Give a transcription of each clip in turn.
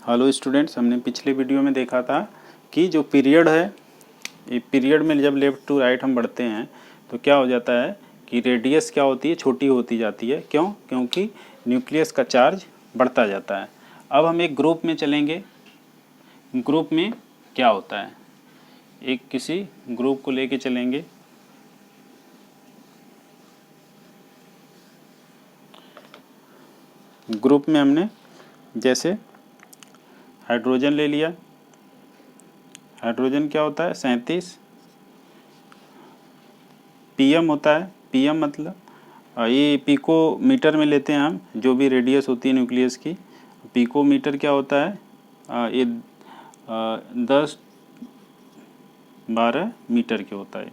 Hello students, हमने पिछले video में देखा था कि जो पीरियड है, ये पीरियड में जब लेफ़्ट टू राइट हम बढ़ते हैं तो क्या हो जाता है कि रेडियस क्या होती है, छोटी होती जाती है। क्यों? क्योंकि न्यूक्लियस का चार्ज बढ़ता जाता है। अब हम एक ग्रुप में चलेंगे। ग्रुप में क्या होता है, एक किसी ग्रुप को लेके चलेंगे। ग्रुप में हमने जैसे हाइड्रोजन ले लिया। हाइड्रोजन क्या होता है, 37 पीएम होता है। पीएम मतलब ये पिकोमीटर में लेते हैं हम, जो भी रेडियस होती है न्यूक्लियस की। पिकोमीटर क्या होता है, ये 10-12 मीटर के होता है।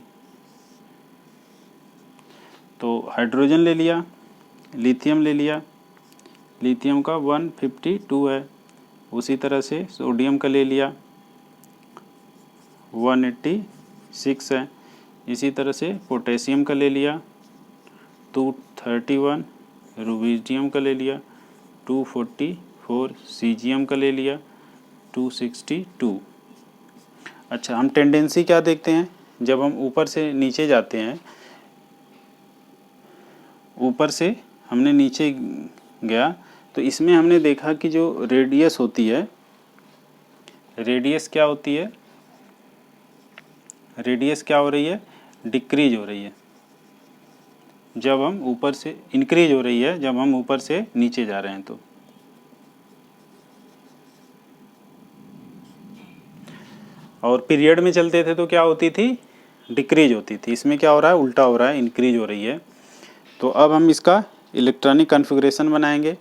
तो हाइड्रोजन ले लिया, लिथियम ले लिया। लिथियम का 152 है। उसी तरह से सोडियम का ले लिया, 186 है। इसी तरह से पोटेशियम का ले लिया, 231। रूबिडियम का ले लिया, 244। सीजियम का ले लिया, 262। अच्छा, हम टेंडेंसी क्या देखते हैं, जब हम ऊपर से नीचे जाते हैं, ऊपर से हमने नीचे गया तो इसमें हमने देखा कि जो रेडियस होती है, रेडियस क्या होती है, रेडियस क्या हो रही है, डिक्रीज हो रही है। जब हम ऊपर से इंक्रीज हो रही है, जब हम ऊपर से नीचे जा रहे हैं तो। और पीरियड में चलते थे तो क्या होती थी, डिक्रीज होती थी। इसमें क्या हो रहा है, उल्टा हो रहा है, इंक्रीज हो रही है। तो अब हम इसका इलेक्ट्रॉनिक कॉन्फ़िगरेशन बनाएंगे।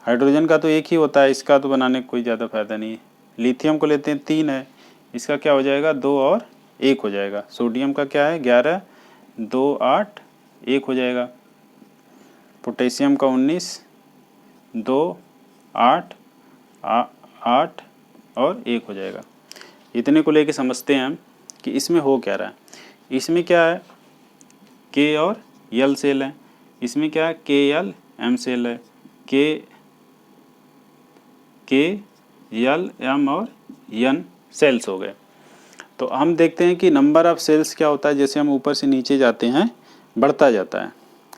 हाइड्रोजन का तो एक ही होता है, इसका तो बनाने का कोई ज़्यादा फायदा नहीं है। लिथियम को लेते हैं, 3 है, इसका क्या हो जाएगा, 2 और 1 हो जाएगा। सोडियम का क्या है, 11, 2, 8, 1 हो जाएगा। पोटेशियम का 19, 2, 8, 8 और 1 हो जाएगा। इतने को लेके समझते हैं हम कि इसमें हो क्या रहा है। इसमें क्या है, के और यल सेल है। इसमें क्या है, के यल एम सेल है। के यल एम और एन सेल्स हो गए। तो हम देखते हैं कि नंबर ऑफ सेल्स क्या होता है, जैसे हम ऊपर से नीचे जाते हैं बढ़ता जाता है।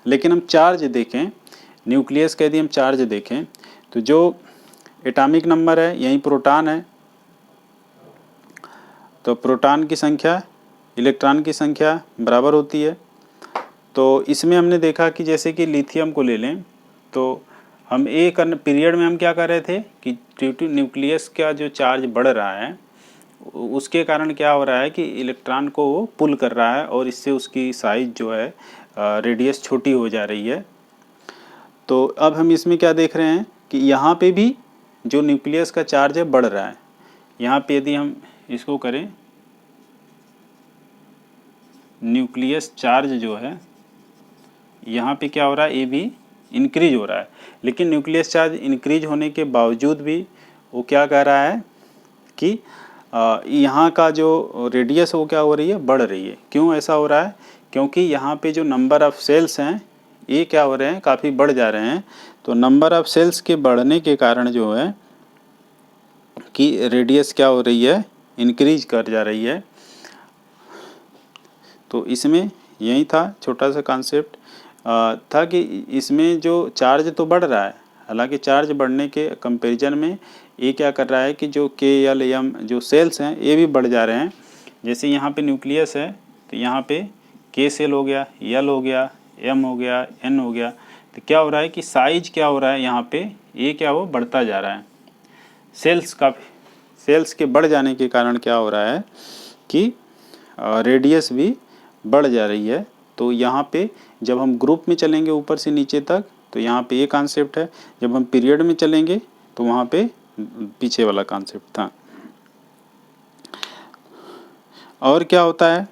लेकिन हम चार्ज देखें, न्यूक्लियस का यदि हम चार्ज देखें तो जो एटॉमिक नंबर है, यही प्रोटॉन है, तो प्रोटॉन की संख्या इलेक्ट्रॉन की संख्या बराबर होती है। तो इसमें हमने देखा कि जैसे कि लिथियम को ले लें तो हम एक पीरियड में हम क्या कर रहे थे कि ड्यू टू न्यूक्लियस का जो चार्ज बढ़ रहा है, उसके कारण क्या हो रहा है कि इलेक्ट्रॉन को वो पुल कर रहा है और इससे उसकी साइज जो है, रेडियस छोटी हो जा रही है। तो अब हम इसमें क्या देख रहे हैं कि यहाँ पे भी जो न्यूक्लियस का चार्ज है बढ़ रहा है। यहाँ पे यदि हम इसको करें, न्यूक्लियस चार्ज जो है यहाँ पे क्या हो रहा है, ये भी इंक्रीज हो रहा है। लेकिन न्यूक्लियस चार्ज इंक्रीज होने के बावजूद भी वो क्या कह रहा है कि यहाँ का जो रेडियस वो क्या हो रही है, बढ़ रही है। क्यों ऐसा हो रहा है, क्योंकि यहाँ पे जो नंबर ऑफ़ सेल्स हैं ये क्या हो रहे हैं, काफ़ी बढ़ जा रहे हैं। तो नंबर ऑफ़ सेल्स के बढ़ने के कारण जो है कि रेडियस क्या हो रही है, इंक्रीज कर जा रही है। तो इसमें यही था, छोटा सा कॉन्सेप्ट था कि इसमें जो चार्ज तो बढ़ रहा है, हालांकि चार्ज बढ़ने के कंपैरिजन में ये क्या कर रहा है कि जो के यल एम जो सेल्स हैं ये भी बढ़ जा रहे हैं। जैसे यहाँ पे न्यूक्लियस है तो यहाँ पे के सेल हो गया, यल हो गया, एम हो गया, एन हो गया। तो क्या हो रहा है कि साइज क्या हो रहा है, यहाँ पे ये क्या वो बढ़ता जा रहा है। सेल्स के बढ़ जाने के कारण क्या हो रहा है कि रेडियस भी बढ़ जा रही है। तो यहाँ पे जब हम ग्रुप में चलेंगे ऊपर से नीचे तक तो यहाँ पे ये कॉन्सेप्ट है, जब हम पीरियड में चलेंगे तो वहाँ पे पीछे वाला कॉन्सेप्ट था। और क्या होता है,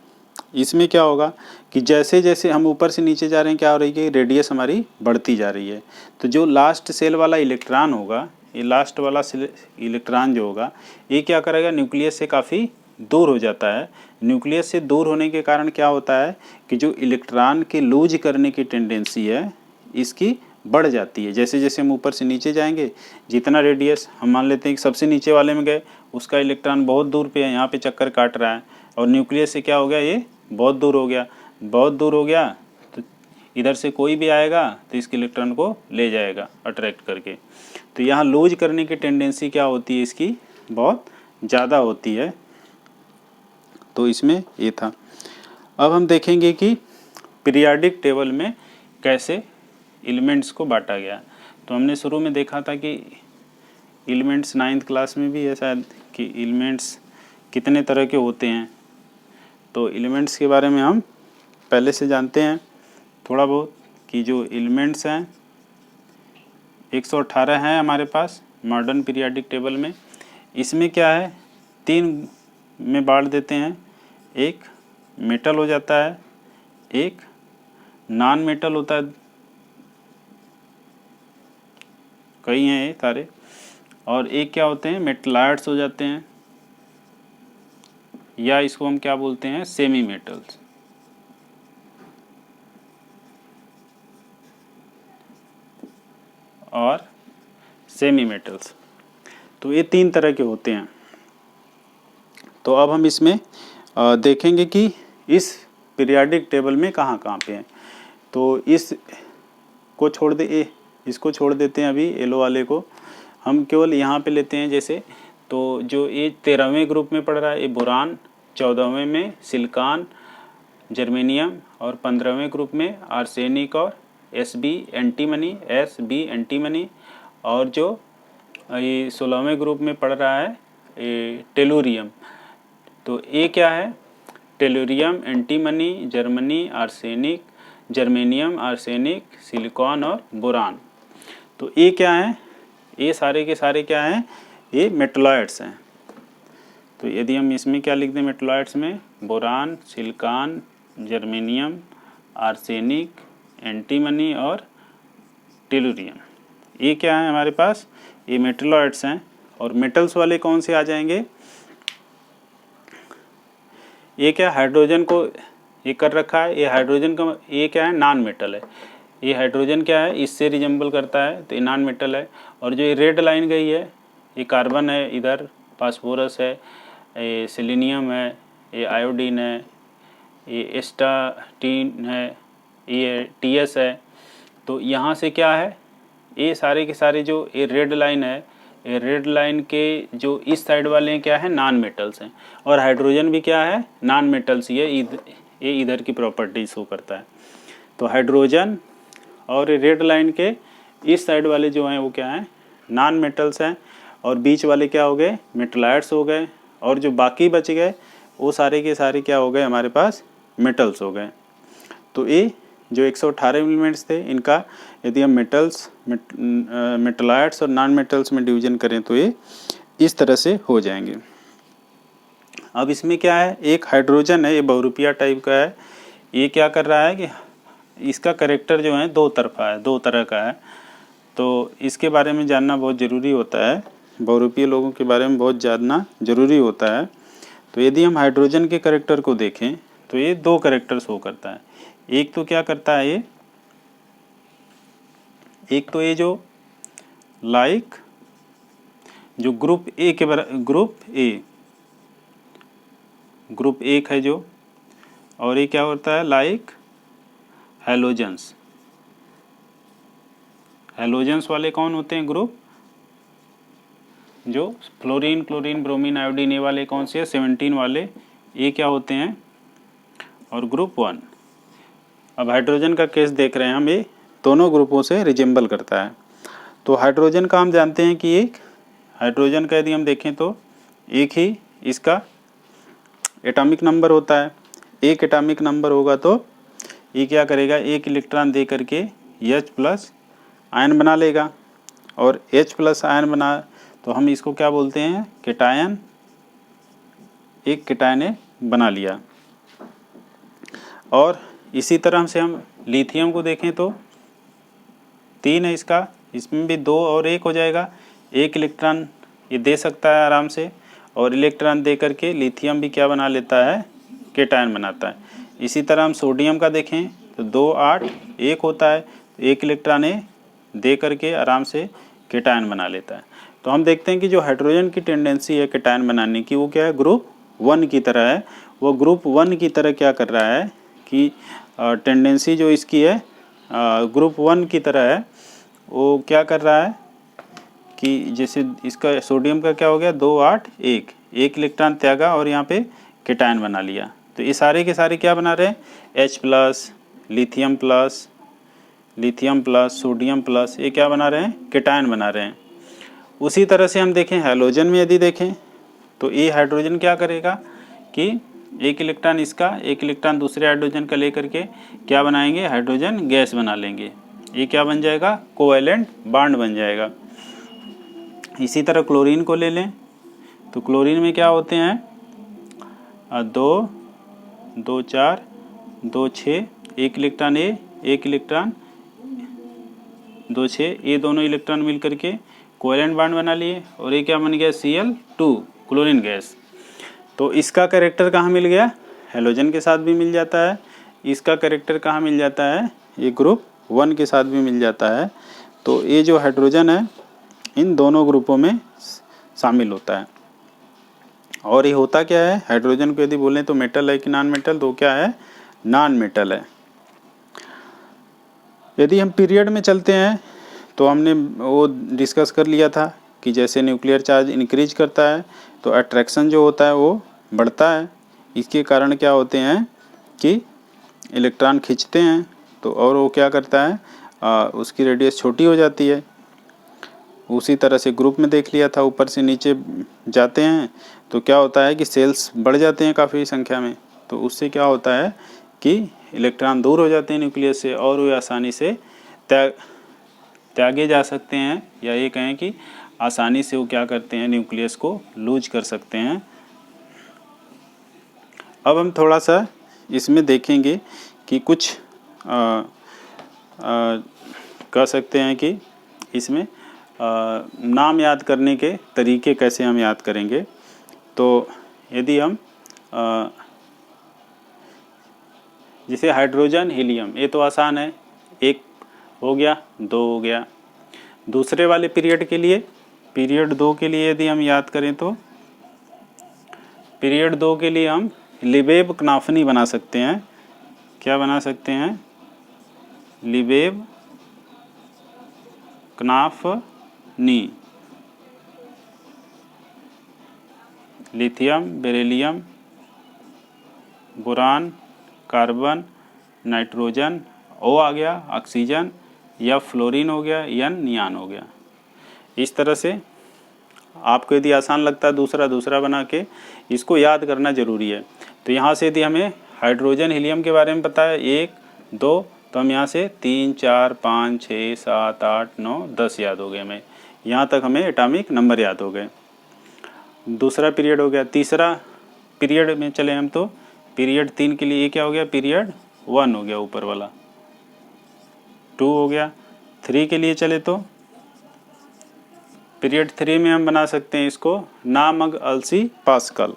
इसमें क्या होगा कि जैसे जैसे हम ऊपर से नीचे जा रहे हैं क्या हो रही है, रेडियस हमारी बढ़ती जा रही है। तो जो लास्ट सेल वाला इलेक्ट्रॉन होगा, ये लास्ट वाला इलेक्ट्रॉन जो होगा ये क्या करेगा, न्यूक्लियस से काफ़ी दूर हो जाता है। न्यूक्लियस से दूर होने के कारण क्या होता है कि जो इलेक्ट्रॉन के लूज करने की टेंडेंसी है इसकी बढ़ जाती है। जैसे जैसे हम ऊपर से नीचे जाएंगे, जितना रेडियस हम मान लेते हैं कि सबसे नीचे वाले में गए, उसका इलेक्ट्रॉन बहुत दूर पे है, यहाँ पे चक्कर काट रहा है, और न्यूक्लियस से क्या हो गया, ये बहुत दूर हो गया। बहुत दूर हो गया तो इधर से कोई भी आएगा तो इसके इलेक्ट्रॉन को ले जाएगा अट्रैक्ट करके। तो यहाँ लूज करने की टेंडेंसी क्या होती है, इसकी बहुत ज़्यादा होती है। तो इसमें ये था। अब हम देखेंगे कि पीरियाडिक टेबल में कैसे एलिमेंट्स को बांटा गया। तो हमने शुरू में देखा था कि एलिमेंट्स 9th क्लास में भी है शायद, कि एलिमेंट्स कितने तरह के होते हैं। तो एलिमेंट्स के बारे में हम पहले से जानते हैं थोड़ा बहुत, कि जो एलिमेंट्स हैं 118 हैं हमारे पास मॉडर्न पीरियाडिक टेबल में। इसमें क्या है, 3 में बांट देते हैं। एक मेटल हो जाता है, एक नॉन मेटल होता है, कई हैं ये सारे, और एक क्या होते हैं, मेटलाइट्स हो जाते हैं, या इसको हम क्या बोलते हैं, सेमी मेटल्स। और सेमी मेटल्स, तो ये 3 तरह के होते हैं। तो अब हम इसमें देखेंगे कि इस पीरियाडिक टेबल में कहाँ कहाँ पे हैं। तो इसको छोड़ दे, इसको छोड़ देते हैं अभी, येलो वाले को हम केवल यहाँ पे लेते हैं। जैसे तो जो ये 13वें ग्रुप में पड़ रहा है ये बोरान, 14वें में सिलिकॉन, जर्मेनियम, और 15वें ग्रुप में आर्सेनिक और Sb एंटीमनी, और जो ये 16वें ग्रुप में पड़ रहा है ये टेलुरियम। तो ये क्या है, tellurium, antimony, germanium, arsenic, silicon और बोरान। तो ये क्या है, ये सारे के सारे क्या हैं, ये मेटलॉइड्स हैं। तो यदि हम इसमें क्या लिख दें, मेटलॉइड्स में boron, silicon, germanium, arsenic, antimony और टेलुरियम, ये क्या है हमारे पास, ये मेटलॉइड्स हैं। और मेटल्स वाले कौन से आ जाएंगे, ये क्या हाइड्रोजन को ये कर रखा है, ये हाइड्रोजन का ये क्या है, नॉन मेटल है। ये हाइड्रोजन क्या है, इससे रिजेंबल करता है, तो ये नॉन मेटल है। और जो ये रेड लाइन गई है, ये कार्बन है, इधर फास्फोरस है, ये सेलेनियम है, ये आयोडीन है, ये एस्टाटीन है, ये TS है। तो यहाँ से क्या है, ये सारे के सारे जो ये रेड लाइन है, ये रेड लाइन के जो इस साइड वाले हैं क्या है, नॉन मेटल्स हैं। और हाइड्रोजन भी क्या है, नॉन मेटल्स ही है, ये इधर की प्रॉपर्टी शो करता है। तो हाइड्रोजन और रेड लाइन के इस साइड वाले जो हैं वो क्या हैं, नॉन मेटल्स हैं, और बीच वाले क्या हो गए, मेटलाइट्स हो गए, और जो बाकी बच गए वो सारे के सारे क्या हो गए, हमारे पास मेटल्स हो गए। तो ये जो 118 एलिमेंट्स थे, इनका यदि हम मेटलाइट्स और नॉन मेटल्स में डिवीजन करें तो ये इस तरह से हो जाएंगे। अब इसमें क्या है, एक हाइड्रोजन है, ये बहुरूपिया टाइप का है। ये क्या कर रहा है कि इसका कैरेक्टर जो है 2 तरफा है, 2 तरह का है। तो इसके बारे में जानना बहुत ज़रूरी होता है, बहुरूपीय लोगों के बारे में बहुत जानना ज़रूरी होता है। तो यदि हम हाइड्रोजन के कैरेक्टर को देखें तो ये 2 कैरेक्टर शो करता है। एक तो क्या करता है ये, एक तो ये जो लाइक जो ग्रुप ए के ग्रुप 1 है जो, और ये क्या होता है, लाइक हैलोजेंस। हैलोजेंस वाले कौन होते हैं, ग्रुप जो फ्लोरीन, क्लोरीन, ब्रोमीन, आयोडीन, ये वाले कौन से हैं, 17 वाले, ये क्या होते हैं, और ग्रुप 1। अब हाइड्रोजन का केस देख रहे हैं हम, ये दोनों ग्रुपों से रिजेंबल करता है। तो हाइड्रोजन का हम जानते हैं कि एक हाइड्रोजन का यदि हम देखें तो एक ही इसका एटॉमिक नंबर होता है। एक एटॉमिक नंबर होगा तो ये क्या करेगा, एक इलेक्ट्रॉन दे करके H+ आयन बना लेगा, और H+ आयन बना तो हम इसको क्या बोलते हैं, केटायन। एक केटायन बना लिया। और इसी तरह से हम लिथियम को देखें तो 3 है इसका, इसमें भी 2 और 1 हो जाएगा। एक इलेक्ट्रॉन ये दे सकता है आराम से, और इलेक्ट्रॉन दे करके लिथियम भी क्या बना लेता है, केटायन बनाता है। इसी तरह हम सोडियम का देखें तो 2 8 1 होता है, तो एक इलेक्ट्रॉन दे करके आराम से केटायन बना लेता है। तो हम देखते हैं कि जो हाइड्रोजन की टेंडेंसी है केटायन बनाने की वो क्या है, ग्रुप 1 की तरह है। वो ग्रुप 1 की तरह क्या कर रहा है कि टेंडेंसी जो इसकी है ग्रुप 1 की तरह है, वो क्या कर रहा है कि जैसे इसका सोडियम का क्या हो गया 2 8 1 इलेक्ट्रॉन त्यागा और यहाँ पे केटायन बना लिया। तो ये सारे के सारे क्या बना रहे हैं, H+, lithium plus sodium plus, ये क्या बना रहे हैं, केटायन बना रहे हैं। उसी तरह से हम देखें हैलोजन में यदि देखें तो ये हाइड्रोजन क्या करेगा कि एक इलेक्ट्रॉन इसका एक इलेक्ट्रॉन दूसरे हाइड्रोजन का लेकर के क्या बनाएंगे, हाइड्रोजन गैस बना लेंगे। ये क्या बन जाएगा, कोवैलेंट बॉन्ड बन जाएगा। इसी तरह क्लोरीन को ले लें तो क्लोरीन में क्या होते हैं 2 2 4 2 6, एक इलेक्ट्रॉन ए एक इलेक्ट्रॉन 2 6, ये दोनों इलेक्ट्रॉन मिल करके कोवैलेंट बॉन्ड बना लिए और ये क्या बन गया Cl2 क्लोरीन गैस। तो इसका कैरेक्टर कहाँ मिल गया, हैलोजन के साथ भी मिल जाता है। इसका कैरेक्टर कहाँ मिल जाता है, ये ग्रुप 1 के साथ भी मिल जाता है। तो ये जो हाइड्रोजन है इन दोनों ग्रुपों में शामिल होता है। और ये होता क्या है, हाइड्रोजन को यदि बोलें तो मेटल है कि नॉन मेटल, तो क्या है, नॉन मेटल है। यदि हम पीरियड में चलते हैं तो हमने वो डिस्कस कर लिया था कि जैसे न्यूक्लियर चार्ज इंक्रीज करता है तो अट्रैक्शन जो होता है वो बढ़ता है। इसके कारण क्या होते हैं कि इलेक्ट्रॉन खींचते हैं तो और वो क्या करता है उसकी रेडियस छोटी हो जाती है। उसी तरह से ग्रुप में देख लिया था, ऊपर से नीचे जाते हैं तो क्या होता है कि सेल्स बढ़ जाते हैं काफ़ी संख्या में, तो उससे क्या होता है कि इलेक्ट्रॉन दूर हो जाते हैं न्यूक्लियस से और वे आसानी से त्यागे जा सकते हैं, या ये कहें कि आसानी से वो क्या करते हैं न्यूक्लियस को लूज कर सकते हैं। अब हम थोड़ा सा इसमें देखेंगे कि कुछ कह सकते हैं कि इसमें नाम याद करने के तरीके कैसे हम याद करेंगे। तो यदि हम जैसे हाइड्रोजन हीलियम, ये तो आसान है, 1 हो गया 2 हो गया। दूसरे वाले पीरियड के लिए, पीरियड 2 के लिए यदि हम याद करें तो पीरियड 2 के लिए हम लिबेव कनाफनी बना सकते हैं। क्या बना सकते हैं, लिबेव कनाफनी। Lithium beryllium boron carbon nitrogen, O आ गया ऑक्सीजन, या फ्लोरीन हो गया, N नियान हो गया। इस तरह से आपको यदि आसान लगता है दूसरा बना के इसको याद करना ज़रूरी है। तो यहाँ से यदि हमें हाइड्रोजन हीलियम के बारे में पता है 1 2, तो हम यहाँ से 3 4 5 6 7 8 9 10 याद हो गए हमें। यहाँ तक हमें एटॉमिक नंबर याद हो गए। दूसरा पीरियड हो गया। तीसरा पीरियड में चले हम तो पीरियड 3 के लिए ये क्या हो गया, पीरियड 1 हो गया ऊपर वाला, 2 हो गया। 3 के लिए चले तो पीरियड 3 में हम बना सकते हैं इसको नामंग अलसी पास्कल।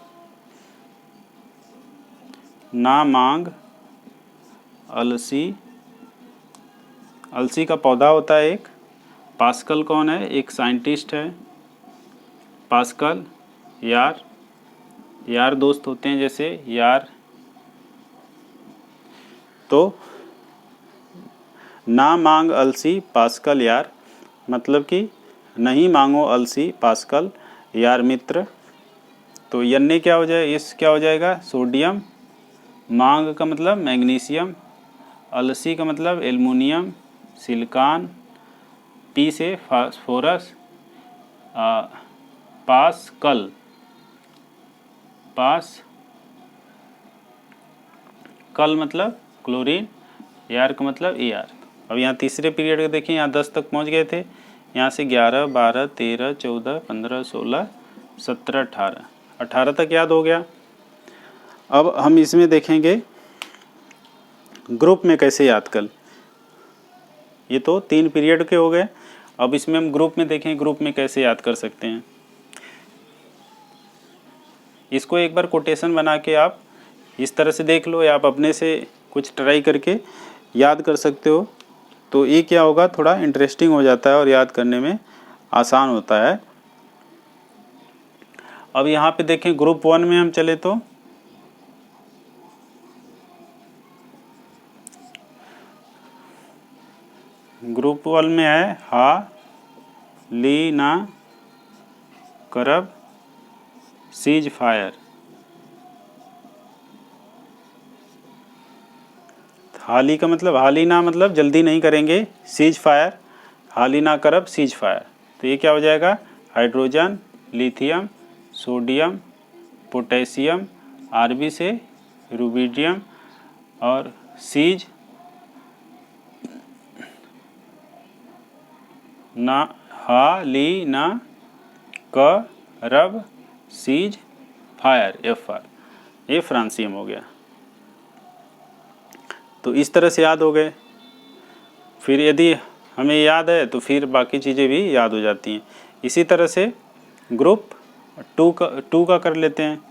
नामांग अलसी, अलसी का पौधा होता है एक। पास्कल कौन है, एक साइंटिस्ट है। पास्कल यार दोस्त होते हैं जैसे यार। तो ना मांग अलसी पास्कल यार, मतलब कि नहीं मांगो अलसी पास्कल यार मित्र। तो यन्ने क्या हो जाए, इस क्या हो जाएगा, सोडियम। मांग का मतलब मैग्नीशियम, अलसी का मतलब एल्युमिनियम, सिलिकॉन, पी से फास्फोरस, पास्कल मतलब क्लोरीन, यार का मतलब AR। अब यहाँ तीसरे पीरियड को देखिए, यहाँ 10 तक पहुँच गए थे। यहाँ से 11 12 13 14 15 16 17 18 तक याद हो गया। अब हम इसमें देखेंगे ग्रुप में कैसे याद कर। ये तो 3 पीरियड के हो गए। अब इसमें हम ग्रुप में देखें, ग्रुप में कैसे याद कर सकते हैं। इसको एक बार कोटेशन बना के आप इस तरह से देख लो, या आप अपने से कुछ ट्राई करके याद कर सकते हो। तो ये क्या होगा, थोड़ा इंटरेस्टिंग हो जाता है और याद करने में आसान होता है। अब यहाँ पे देखें ग्रुप 1 में हम चले तो ग्रुप 1 में है हा ली ना करब सीज फायर। हाली का मतलब, हाली ना मतलब जल्दी नहीं करेंगे, सीज फायर हाली ना करब सीज फायर। तो ये क्या हो जाएगा, hydrogen, lithium, sodium, potassium, RB से रुबिडियम और सीज ना हाली ना करब सीज फायर एफ आर, ये फ्रांसियम हो गया। तो इस तरह से याद हो गए। फिर यदि हमें याद है तो फिर बाकी चीज़ें भी याद हो जाती हैं। इसी तरह से ग्रुप 2 का कर लेते हैं।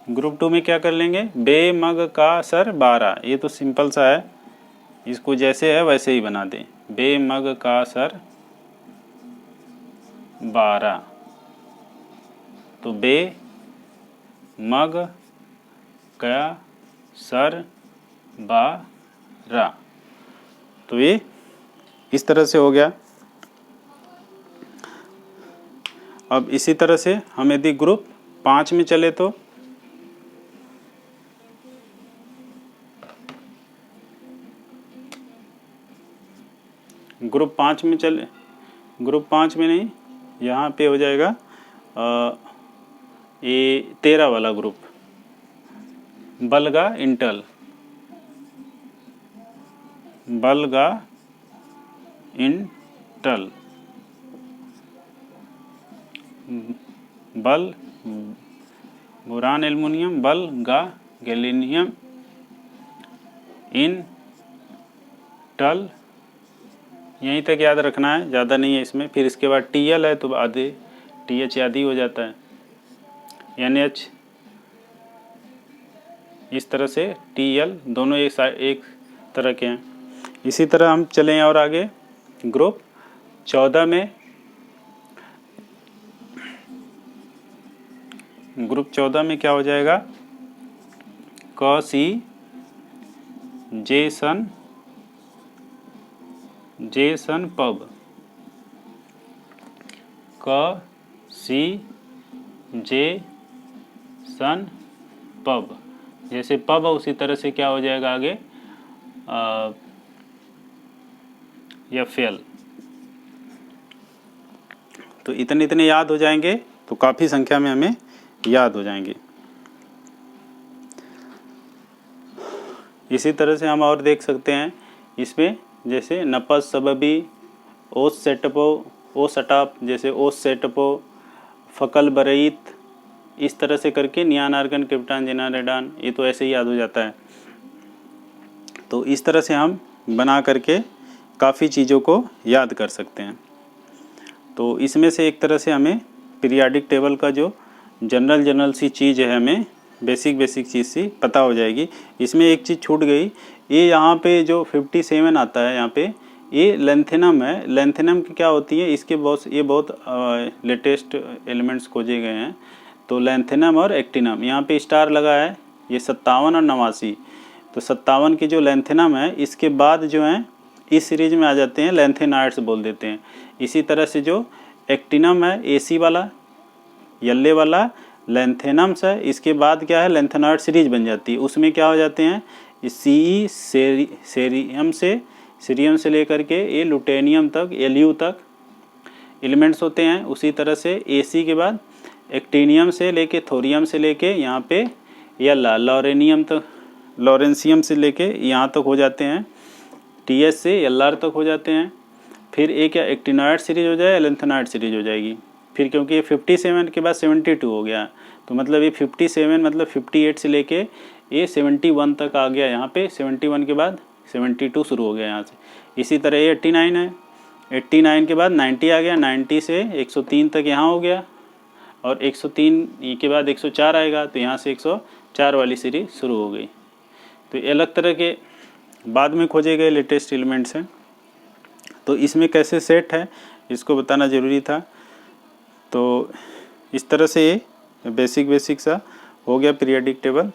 ग्रुप 2 में क्या कर लेंगे, बे मग का सर 12, ये तो सिंपल सा है, इसको जैसे है वैसे ही बना दें। बे मग का सर 12, तो बे मग का सर 12, तो ये इस तरह से हो गया। अब इसी तरह से हम यदि ग्रुप 5 में चले तो ग्रुप 5 में चले, ग्रुप 5 में नहीं, यहाँ पे हो जाएगा ये 13 वाला ग्रुप, बलगा इंटल, बलगा इंटल, बल बोरान एल्युमिनियम, बल गा गैलीनियम, इन टल, यहीं तक याद रखना है, ज़्यादा नहीं है इसमें। फिर इसके बाद टीएल है तो आधे टीएच आदि हो जाता है, एनएच, इस तरह से टीएल दोनों एक तरह के हैं। इसी तरह हम चलें और आगे ग्रुप 14 में, ग्रुप 14 में क्या हो जाएगा, क सी जेसन जेसन पब, क सी जे सन पब, जैसे पब उसी तरह से क्या हो जाएगा आगे या फेल। तो इतने इतने याद हो जाएंगे तो काफ़ी संख्या में हमें याद हो जाएंगे। इसी तरह से हम और देख सकते हैं इसमें, जैसे नपस सबबी, ओस सेटपो, ओ सटाप, जैसे ओस सेटपो, फकल बरईत, इस तरह से करके नियान आर्गन क्रिप्टान जिना रेडान, ये तो ऐसे ही याद हो जाता है। तो इस तरह से हम बना करके काफ़ी चीज़ों को याद कर सकते हैं। तो इसमें से एक तरह से हमें पीरियाडिक टेबल का जो जनरल सी चीज़ है, हमें बेसिक चीज़ सी पता हो जाएगी। इसमें एक चीज़ छूट गई, ये यहाँ पे जो 57 आता है, यहाँ पे ये लेंथेनम है। लेंथेनम की क्या होती है, इसके बहुत लेटेस्ट एलिमेंट्स खोजे गए हैं। तो लेंथेनम और एक्टिनम, यहाँ पे स्टार लगा है, ये 57 और 89। तो 57 की जो लेंथेनम है, इसके बाद जो है इस सीरीज में आ जाते हैं, लेंथेनाइड्स बोल देते हैं। इसी तरह से जो एक्टिनम है, एसी वाला येल्ले वाला लेंथेनम्स है, इसके बाद क्या है लेंथेनाइड सीरीज बन जाती है। उसमें क्या हो जाते हैं, सी सीरियम से लेकर के ये लुटेनियम तक, एलयू तक एलिमेंट्स होते हैं। उसी तरह से एसी के बाद एक्टिनियम से लेके, थोरियम से लेके यहाँ पे या लॉरेनियम तक, लॉरेंसियम से लेके यहाँ तक हो जाते हैं, टीएस से एलआर तक हो जाते हैं। फिर एक या एक्टिनॉइड सीरीज हो जाए, लेंथेनाइड सीरीज हो जाएगी। फिर क्योंकि ये 57 के बाद 72 हो गया, तो मतलब ये 57 मतलब 58 से लेके ये 71 तक आ गया। यहाँ पे 71 के बाद 72 शुरू हो गया यहाँ से। इसी तरह ये 89 है, 89 के बाद 90 आ गया, 90 से 103 तक यहाँ हो गया, और 103 के बाद 104 आएगा, तो यहाँ से 104 वाली सीरीज शुरू हो गई। तो ये अलग तरह के बाद में खोजे गए लेटेस्ट एलिमेंट्स हैं। तो इसमें कैसे सेट है इसको बताना ज़रूरी था। तो इस तरह से ये बेसिक सा हो गया पीरियोडिक टेबल।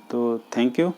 तो थैंक यू।